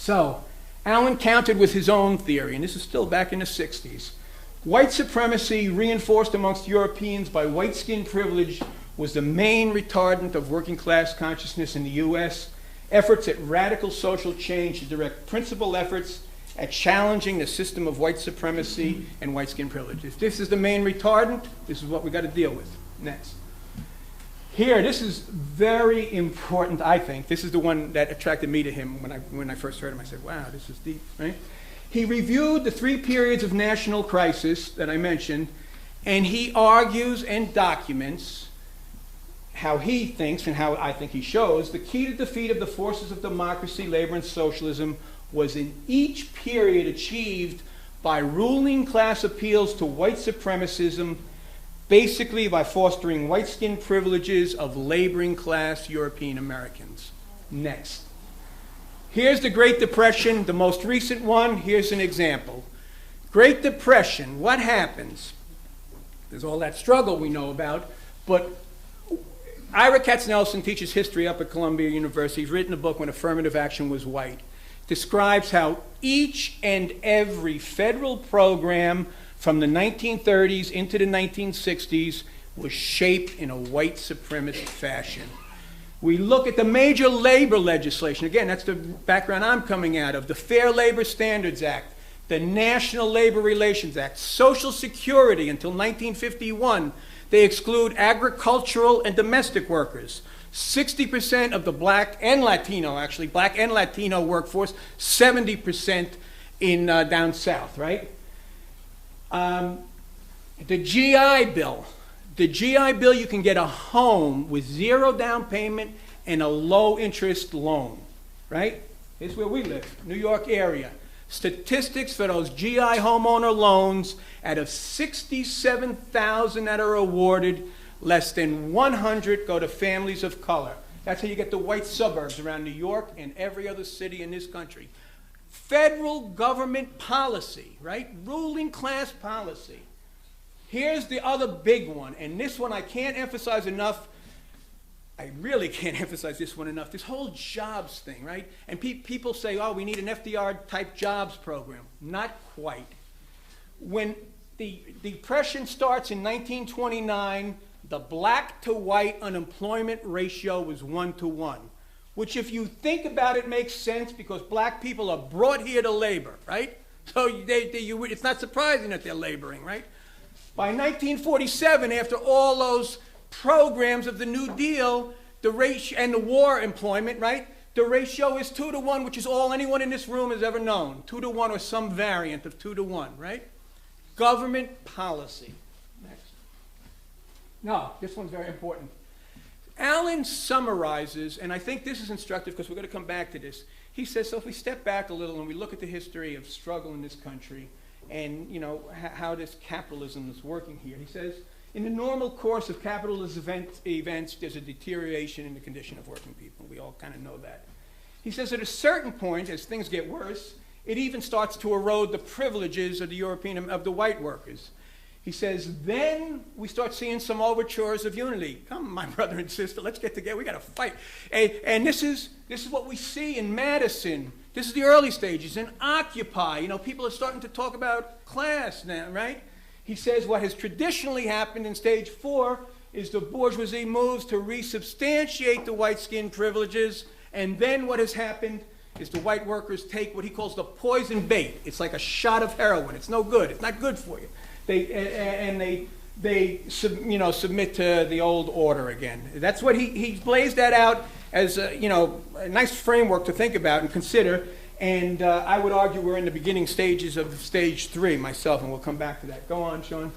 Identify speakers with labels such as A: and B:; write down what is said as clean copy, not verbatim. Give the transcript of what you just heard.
A: So, Allen countered with his own theory, and this is still back in the 60s. White supremacy, reinforced amongst Europeans by white skin privilege, was the main retardant of working class consciousness in the U.S. Efforts at radical social change to direct principal efforts at challenging the system of white supremacy and white skin privilege. If this is the main retardant, this is what we got to deal with. Next. Here, this is very important, I think. This is the one that attracted me to him when I first heard him. I said, wow, this is deep, right? He reviewed the 3 periods of national crisis that I mentioned, and he argues and documents how he thinks and how I think he shows the key to defeat of the forces of democracy, labor, and socialism was in each period achieved by ruling class appeals to white supremacism, basically by fostering white skin privileges of laboring class European Americans. Next. Here's the Great Depression, the most recent one. Here's an example. Great Depression, what happens? There's all that struggle we know about, but Ira Katznelson teaches history up at Columbia University. He's written a book, When Affirmative Action Was White. Describes how each and every federal program from the 1930s into the 1960s was shaped in a white supremacist fashion. We look at the major labor legislation. Again, that's the background I'm coming out of. The Fair Labor Standards Act, the National Labor Relations Act, Social Security until 1951. They exclude agricultural and domestic workers. 60% of the black and Latino workforce, 70% in down south, right? The GI Bill. The GI Bill, you can get a home with 0 down payment and a low interest loan, right? Here's where we live, New York area. Statistics for those GI homeowner loans, out of 67,000 that are awarded, less than 100 go to families of color. That's how you get the white suburbs around New York and every other city in this country. Federal government policy, right? Ruling class policy. Here's the other big one, and this one I can't emphasize enough. I really can't emphasize this one enough. This whole jobs thing, right? And people say, oh, we need an FDR-type jobs program. Not quite. When the Depression starts in 1929, the black to white unemployment ratio was 1-to-1, which if you think about it makes sense because black people are brought here to labor, right? So it's not surprising that they're laboring, right? By 1947, after all those programs of the New Deal, the ratio and the war employment, right? The ratio is 2-to-1, which is all anyone in this room has ever known. 2-to-1 or some variant of 2-to-1, right? Government policy. Next. No, this one's very important. Allen summarizes, and I think this is instructive because we're going to come back to this. He says, so if we step back a little and we look at the history of struggle in this country and, you know, how this capitalism is working here, he says, in the normal course of capitalist events, there's a deterioration in the condition of working people. We all kind of know that. He says at a certain point, as things get worse, it even starts to erode the privileges of the white workers. He says, then we start seeing some overtures of unity. Come, my brother and sister, let's get together. We got to fight. And this is what we see in Madison. This is the early stages. In Occupy, you know, people are starting to talk about class now, right? He says what has traditionally happened in stage 4 is the bourgeoisie moves to resubstantiate the white skin privileges, and then what has happened is the white workers take what he calls the poison bait. It's like a shot of heroin. It's no good. It's not good for you. They submit to the old order again. That's what he blazed that out as a nice framework to think about and consider. And I would argue we're in the beginning stages of stage 3 myself, and we'll come back to that. Go on, Sean.